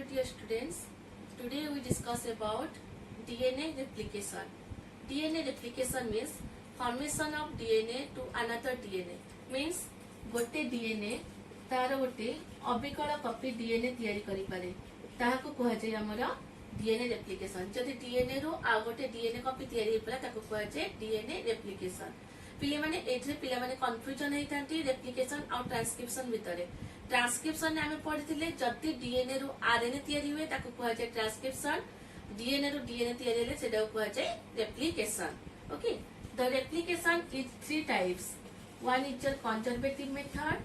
dear students. Today we discuss about DNA replication. DNA replication means formation of DNA to another DNA. Means गोटे DNA तार गोटे अविकल copy DNA तैयारी करि पारे ताहाको कह जाय हमर DNA replication. जदि DNA रो आ गोटे DNA कॉपी तैयारी हे पला ताको कह जाय DNA replication. पिले माने एथे पिला माने कंफ्यूजन हेई थांती रेप्लिकेशन और ट्रांसक्रिप्शन भितरे. ट्रांसक्रिप्शन ने हमें पढ़िथिले जति डीएनए रो आरएनए तैयारी हुए ताको कह जाय ट्रांसक्रिप्शन. डीएनए रो डीएनए तैयारी हेले सेटा कह जाय replication. Okay, the replication is three types. One is your conservative method,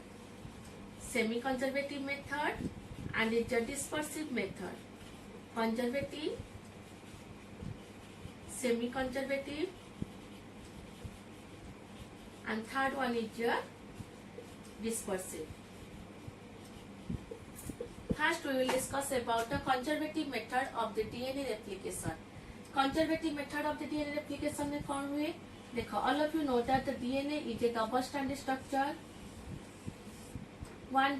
semi-conservative method, and is your dispersive method. Conservative, semi-conservative, and third one is your dispersive. First, we will discuss about the conservative method of the DNA replication. Conservative method of the DNA replication में कौन हुए? देखो, all of you know that the DNA is a double-stranded structure. One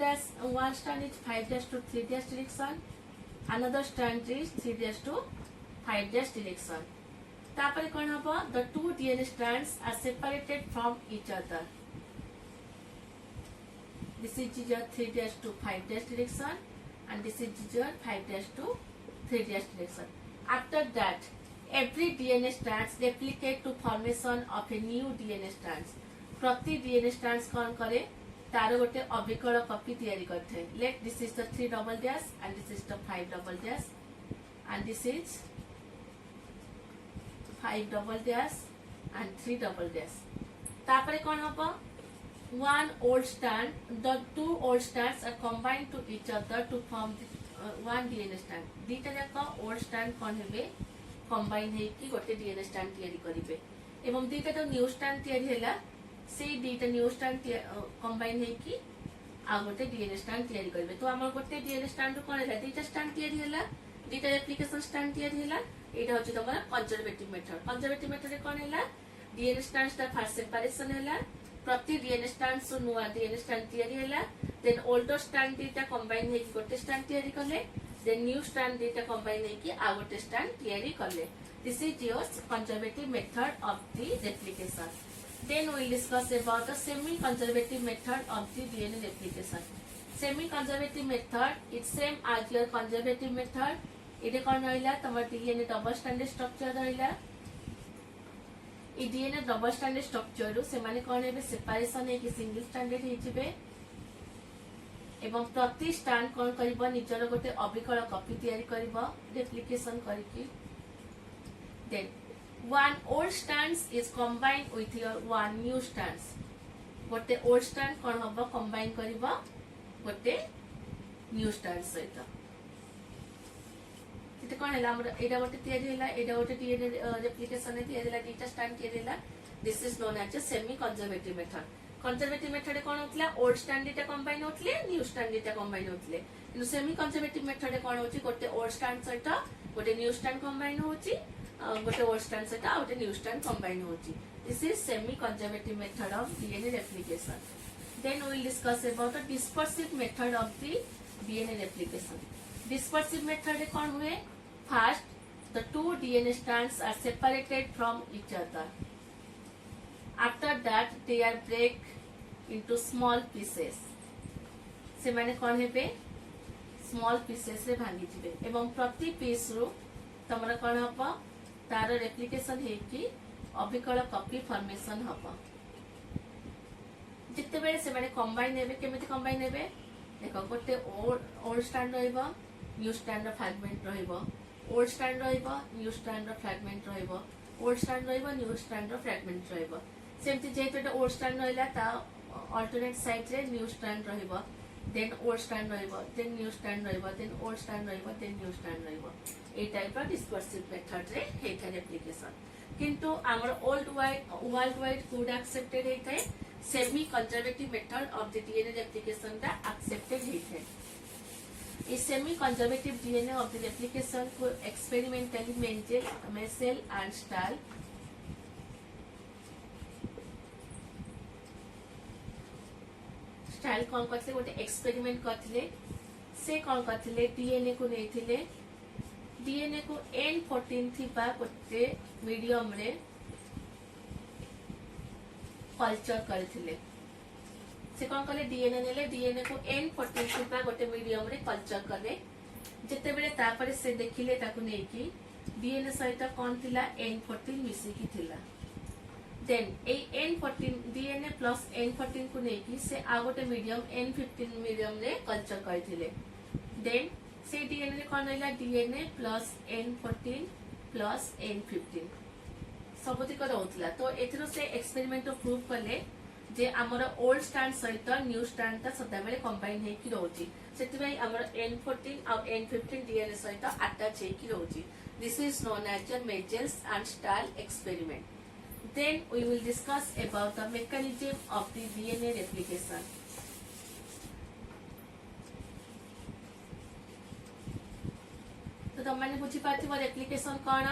strand is 5' to 3' direction. Another strand is 3' to 5' direction. तापर कौन होगा? The two DNA strands are separated from each other. This is your 3' to 5' direction, and this is your 5' to 3' direction. After that, every DNA strands replicate to formation of a new DNA strands. प्रति DNA strands कौन करे? तारो गोटे अविकल copy तैयारी करते हैं. Let this is the 3 double dash and this is the 5 double dash and this is 5 double dash and 3 double dash. तापरे कौन होगा? One old strand, the two old strands are combined to each other to form one DNA strand. दीटा जाका old strand कौन हेबे? Combine है कि गोटे DNA strand तैयारी करिवे एवं दीटा तो न्यू स्ट्रैंड तैयारी हैला से दीटा न्यू स्ट्रैंड कंबाइन है कि आ गोटे डीएनए स्ट्रैंड तैयारी करिवे. तो हमर गोटे डीएनए स्ट्रैंड कोन हैला दीटा स्ट्रैंड तैयारी हैला दीटा रेप्लिकेशन स्ट्रैंड तैयारी हैला. एटा होची तमरा कंजर्वेटिव मेथड. कंजर्वेटिव मेथड रे कोन हैला डीएनए स्ट्रैंड ता फर्स्ट सेपरेशन हैला प्रति डीएनए स्ट्रैंड सु नुवा डीएनए स्ट्रैंड तैयारी हैला. देन ओल्डर स्ट्रैंड दीटा कंबाइन है कि गोटे स्ट्रैंड तैयारी करले. Then new strand data combine है कि आगोटे strand तैयारी कर ले. This is your conservative method of the replication. Then we will discuss about the semi-conservative method of the DNA replication. Semi-conservative method is same as your conservative method. इधे कौन रहिला तमर DNA double stranded structure रहिला. इ DNA double stranded structure रो से माने कौन है separation है कि single stranded है जिबे एवं प्रति स्ट्रैंड कौन करिबो निजर गोटे अविकल कॉपी तैयारी करिबो रेप्लिकेशन करिकि. Then one old strands is combined with your one new strands. गोटे ओल्ड स्ट्रैंड कौन होबो कंबाइन करिबो गोटे न्यू स्ट्रैंड सहित. इते कौन हैला हमर एटा गोटे तैयारी हैला एटा गोटे डीएनए रेप्लिकेशन है तैयारी हैला डीटा स्ट्रैंड तैयारी हैला. This is known as a semi conservative method. Conservative method कौन होतला ओल्ड स्ट्रैंड डीटा कंबाइन होतले न्यू स्ट्रैंड डीटा कंबाइन होतले. किंतु सेमी कंजर्वेटिव मेथड कौन होची गोटे ओल्ड स्ट्रैंड सहित गोटे न्यू स्ट्रैंड कंबाइन होची गोटे ओल्ड स्ट्रैंड सहित गोटे न्यू स्ट्रैंड कंबाइन होची. This is semi conservative method of DNA replication. Then we will discuss about the dispersive method of the DNA replication. Dispersive method कौन हुए? First the two DNA strands are separated from each other. After that they are break into small pieces. से माने कौन हेबे small pieces रे भांगी जिबे एवं प्रति पीस रो तमरा कौन हबो तार रेप्लिकेशन हे कि अविकल कॉपी फॉर्मेशन हबो. जिते बेले से माने कंबाइन हेबे केमिति कंबाइन हेबे देखो गोटे ओल्ड स्ट्रैंड रहइबो न्यू स्ट्रैंड रो फ्रैगमेंट रहइबो ओल्ड स्ट्रैंड रहइबो न्यू स्ट्रैंड रो फ्रैगमेंट रहइबो ओल्ड स्ट्रैंड रहइबो न्यू स्ट्रैंड रो फ्रैगमेंट रहइबो. सेमती जेहेतु ओल्ड स्ट्रैंड रहिला ता अल्टरनेट साइड रे न्यू स्ट्रैंड रहइबो देन ओल्ड स्ट्रैंड रहइबो देन न्यू स्ट्रैंड रहइबो देन ओल्ड स्ट्रैंड रहइबो देन न्यू स्ट्रैंड रहइबो. A type of dispersive method रे हेता रेप्लिकेशन. किंतु हमर वर्ल्ड वाइड कोड एक्सेप्टेड हेता semi conservative method of the DNA replication दा एक्सेप्टेड हेता. इस semi conservative DNA of the replication को एक्सपेरिमेंटली मेसेल एंड स्टाल स्टाइल कौन करते गोटे एक्सपेरिमेंट करते से कौन करथिले डीएनए को नेथिले डीएनए को N14 थिबा गोटे मीडियम रे कल्चर करथिले से कौन कले डीएनए नेले डीएनए को N14 थिबा गोटे मीडियम रे कल्चर कले जेते बेले तापरे से देखिले ताकू नेकी डीएनए सहित कौन थिला N14 मिसी की थिला देन ए N14 डीएनए प्लस N14 को नेकी से आ गोटे मीडियम N15 मीडियम रे कल्चर करथिले देन से डीएनए रे कौन रहिला DNA plus N14 plus N15 सबति कर होतला तो एथिरो से एक्सपेरिमेंट प्रूव करले जे हमर ओल्ड स्ट्रैंड सहित न्यू स्ट्रैंड ता सदा बेले कंबाइन हे की रहउची सेति भाई हमर N14 और N15 डीएनए सहित अटैच हे की रहउची this is known as the Meselson and Stahl experiment then we will discuss about the mechanism of the DNA replication तो तमने बुझी पाथिबो रेप्लिकेशन कोन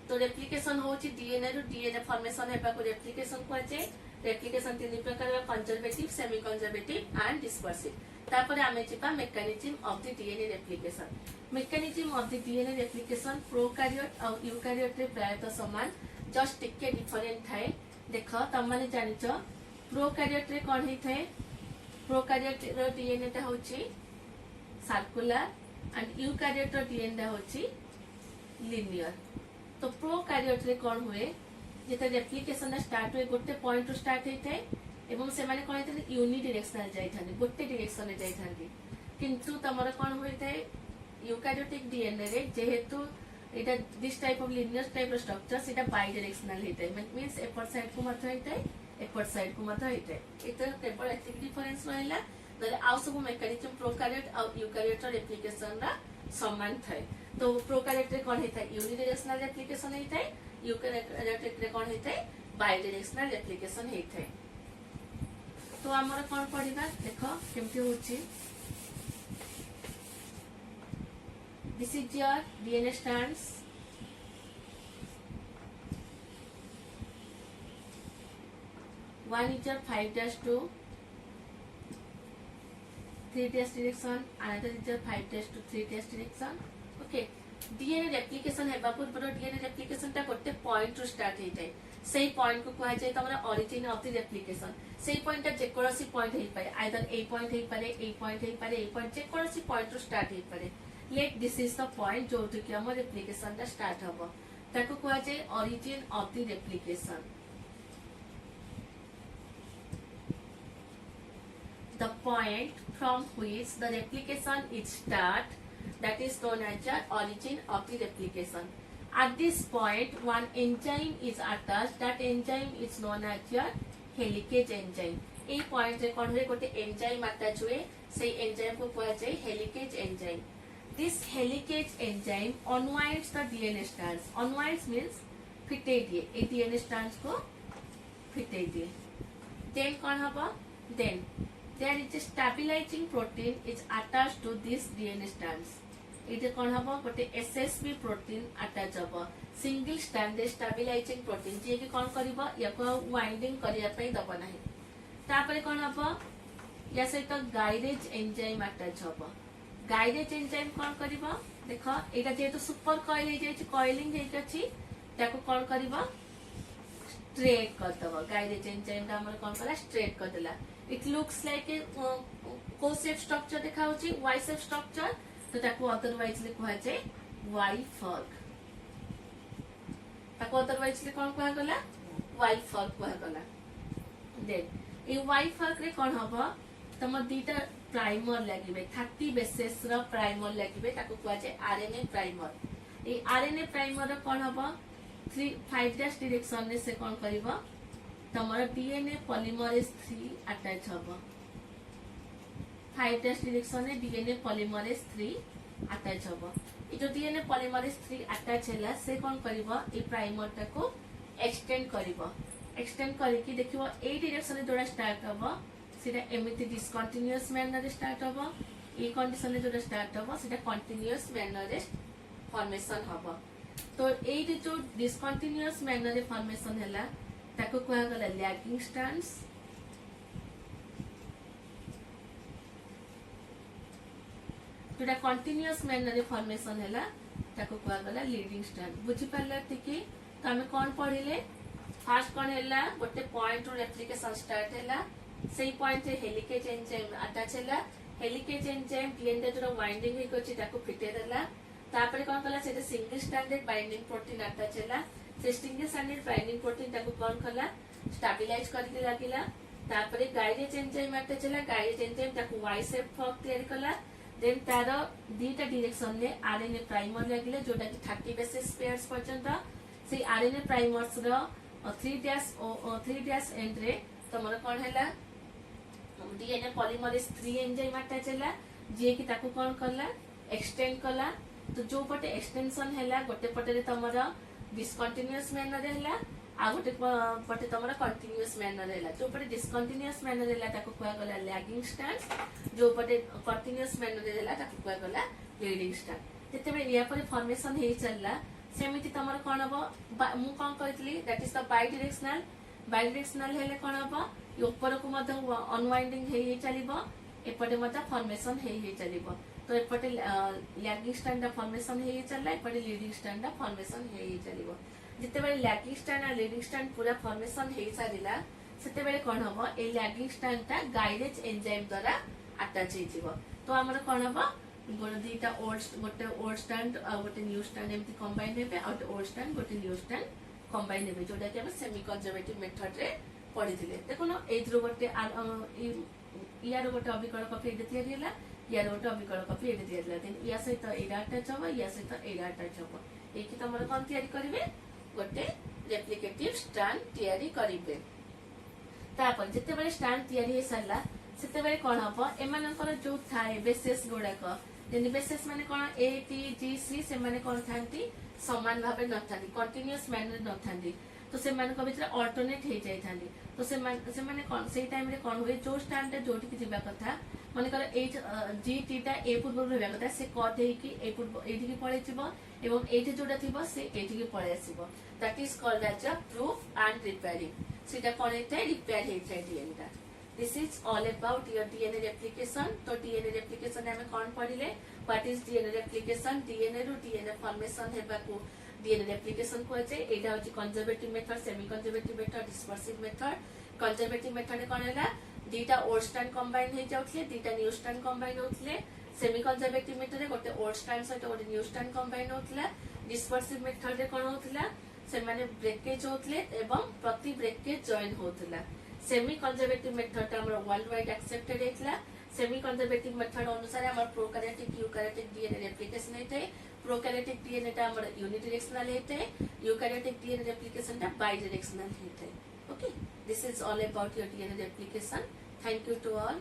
तो रेप्लिकेशन होची डीएनए रु डीएनए फॉर्मेशन हेबा को रेप्लिकेशन कहजे रेप्लिकेशन तीन प्रकार conservative semi conservative and dispersive तापर आमे चिपा mechanism of the DNA replication mechanism of the DNA replication prokaryote और यूकैरियोट रे प्रायतः समान जस्ट टिके डिफरेंट थाए देख तम माने जानिच प्रोकैरियोट रे कोन हे थाए प्रोकैरियोट रो डीएनए ता होची सर्कुलर एंड यूकैरियोट रो डीएनए होची लिनियर तो प्रोकैरियोट रे कोन हुए जेते रेप्लिकेशन स्टार्ट हुए गोटे पॉइंट रु स्टार्ट हेते एवं से माने कोन हेते यूनि डायरेक्शनल जाई थाने गोटे डायरेक्शन रे जाई थाने किंतु तमर कोन होइते यूकैरियोटिक डीएनए रे जेहेतु इटा this type of linear type structure सेटा बाई डायरेक्शनल हेते मींस एपर साइड को मत हेते एपर साइड को मत हेते एत केवल एतिक डिफरेंस रहला नले आउ सब मेकानिज्म प्रोकैरियोट और यूकैरियोट रेप्लिकेशन रा समान थाए तो प्रोकैरियोट रे कोन हेता यूनि डायरेक्शनल रेप्लिकेशन हेता यूकैरियोट रे कोन हेता बाई डायरेक्शनल रेप्लिकेशन हेता तो हमर कोन पढिबा देखो केमति होची this is your DNA strands one is your 5'2 3' direction another is your 5'2 3' direction okay DNA replication हेबा पूर्व DNA replication ता गोटे पॉइंट रु स्टार्ट हे जाय सेही पॉइंट को कहा जाय तमरा ओरिजिन ऑफ द रेप्लिकेशन सेही पॉइंट ता जेकोसी पॉइंट हे पारे आइदर ए पॉइंट हे पारे ए पॉइंट हे पारे ए पॉइंट जेकोसी पॉइंट रु स्टार्ट हे पारे let this is the point जो कि हमर रेप्लिकेशन ता स्टार्ट हबो ताको कहा जाय origin of the replication the point from which the replication is start that is known as the origin of the replication at this point one enzyme is attached that enzyme is known as your helicase enzyme A point रे कोन रे गोटे enzyme attach हुए से enzyme को कहा जाय helicase enzyme this helicase enzyme unwinds the DNA strands unwinds means फिटे दिए ए DNA strands को फिटे दिए then कौन हबा then there is a stabilizing protein is attached to this DNA strands इते कौन हबा गोटे SSB protein attach हबा सिंगल स्ट्रैंडेड स्टेबलाइजिंग प्रोटीन जे कि कौन करबा याको वाइंडिंग करिया पई दबा नाही तापरे कौन हबा या सहित गाइरेज एंजाइम अटैच हबा गाइरेज एंजाइम कौन करबा देखो एटा जेतो सुपर कॉइल हे जाय कॉइलिंग हे अछि ताको कौन करबा स्ट्रेट कर दबा गाइरेज एंजाइम ता हमर कौन कला स्ट्रेट कर देला इट लुक्स लाइक ए को शेप स्ट्रक्चर देखाउची वाई शेप स्ट्रक्चर तो ताको अदरवाइज ले कहै छै वाई फॉर्क ताको अदरवाइज ले कौन कहै गला वाई फॉर्क कहै गला देन ए वाई फॉर्क रे कौन हबा तम दीटा प्राइमर लगिबे 30 बेसेस रो प्राइमर लगिबे ताको कहै छै आरएनए प्राइमर ए आरएनए प्राइमर रो कौन हबा 5' डायरेक्शन ने से कौन करबा तमरा डीएनए पॉलीमरेज 3 अटैच हबा 5' डायरेक्शन ने डीएनए पॉलीमरेज 3 अटैच हबा ए जो डीएनए पॉलीमरेज 3 अटैच हैला से कौन करबा ए प्राइमर ताको एक्सटेंड करबा एक्सटेंड करके देखिबो ए डायरेक्शन रे जोड़ा स्टार्ट हबा सेटा एमिति डिसकंटीन्यूअस मैनर रे स्टार्ट हबा ए कंडीशन रे जोड़ा स्टार्ट हबा सेटा कंटीन्यूअस मैनर रे फॉर्मेशन हबा तो ए जो डिसकंटीन्यूअस मैनर रे फॉर्मेशन हैला ताको कहै गला लैगिंग स्ट्रैंड्स जोटा कंटिन्यूअस मैनर रे फॉर्मेशन हैला ताको कुआ गला लीडिंग स्ट्रैंड बुझी पारला टिके तो हमें कौन पढ़िले फास्ट कौन हैला गोटे पॉइंट रो रेप्लिकेशन स्टार्ट हैला सेही पॉइंट रे हेलिकेज एंजाइम अटैच हैला हेलिकेज एंजाइम डीएनए जो वाइंडिंग हे कोची ताको फिटे देला तापरे कौन कला से single stranded binding protein attach हैला से सिंगल स्ट्रैंडेड बाइंडिंग प्रोटीन ताको कौन कला स्टेबलाइज करके लागिला तापरे गाइडेज एंजाइम अटैच हैला गाइडेज एंजाइम ताको वाई शेप फॉर्म तैयारी कला देन तार दीटा डायरेक्शन में आरएनए प्राइमर लगिले जोटा कि 30 बेसिस पेयर्स पर्यंत से आरएनए प्राइमर्स रो 3 डैश एंड रे तमर कोन हैला डीएनए पॉलीमरेज 3 एंजाइम अटैच हैला जे कि ताको कोन करला एक्सटेंड कला तो जो पटे एक्सटेंशन हैला गोटे पटे रे तमर डिसकंटीन्यूअस मैनर हैला आ गोटे पटे तमर कंटीन्यूअस मैनर हैला जो पटे डिसकंटीन्यूअस मैनर हैला ताको कुआ गला लैगिंग स्ट्रैंड जो पटे कंटीन्यूअस मैनर हैला ताको कुआ गला लीडिंग स्ट्रैंड जते बे या पर फॉर्मेशन हे चलला सेमिति तमर कोन हबो मु कोन कहतली that is the bidirectional हेले कोन हबो इ ऊपर को मध अनवाइंडिंग हे चलिबो एपटे मध फॉर्मेशन हे चलिबो तो एपटे लैगिंग स्ट्रैंड फॉर्मेशन हे चलला एपटे लीडिंग स्ट्रैंड फॉर्मेशन हे चलिबो जिते बेले लैगिंग स्ट्रैंड और लीडिंग स्ट्रैंड पूरा फॉर्मेशन हे सारिला सेते बेले कोन हबो ए लैगिंग स्ट्रैंड ता गाइडेज एंजाइम द्वारा अटैच हे जिवो तो हमर कोन हबो गोटे गोटे ओल्ड स्ट्रैंड और गोटे न्यू स्ट्रैंड एमती कंबाइन हेबे और ओल्ड स्ट्रैंड गोटे न्यू स्ट्रैंड कंबाइन हेबे जोटा कि हम सेमी कंजर्वेटिव मेथड रे पढिथिले देखुनो एथरो गोटे यार गोटे अविकल कपी एटे तयारी हैला यार गोटे अविकल कपी एटे तयारी हैला देन या सहित एडा अटैच हबो या सहित एडा अटैच हबो एकी तमर कोन तयारी करिवे गोटे रेप्लिकेटिव स्ट्रैंड तयारी करिवे तापर जते बेले स्ट्रैंड तयारी हे सरला सेते बेले कोन हबो एमानकर जो थाए बेसिस गोडाक जेन बेसिस माने कोन ए टी जी सी से माने कोन थांती समान भाबे न थांती कंटीन्यूअस मैनर न थांती तो से मान को भीतर अल्टरनेट हे जाय थांती तो से माने कोन सेही टाइम रे कोन होय जो स्ट्रैंड रे जोटी कि जिबा कथा माने कर ए जी टी ता ए पूर्व रहबा कथा से कट हे कि ए पूर्व एठी कि पळे जिवो एवं एठी जोटा थिबो से एठी कि पळे आसीबो that is called as a proof and repairing सेटा कोन हेते रिपेयर हे जाय डीएनए ता this is all about your DNA replication तो डीएनए रेप्लिकेशन में कोन पढिले what is DNA replication DNA रो डीएनए फॉर्मेशन हेबा को डीएनए रेप्लिकेशन को जे एटा होची conservative method semi conservative method dispersive method conservative method कोन हैला दीटा ओल्ड स्ट्रैंड कंबाइन हे जाउथले दीटा न्यू स्ट्रैंड कंबाइन होथले सेमी कंजर्वेटिव मेथड रे गोटे ओल्ड स्ट्रैंड सहित गोटे न्यू स्ट्रैंड कंबाइन होथला डिस्पर्सिव मेथड रे कोन होथला से माने ब्रेकेज होथले एवं प्रति ब्रेकेज जॉइन होथला सेमी कंजर्वेटिव मेथड हमर वर्ल्ड वाइड एक्सेप्टेड हेतला सेमी कंजर्वेटिव मेथड अनुसार हमर प्रोकैरियोटिक यूकैरियोटिक डीएनए रेप्लिकेशन हेते प्रोकैरियोटिक डीएनए ता हमर यूनिडायरेक्शनल हेते यूकैरियोटिक डीएनए रेप्लिकेशन ता बाई डायरेक्शनल हेते okay this is all about your DNA replication thank you to all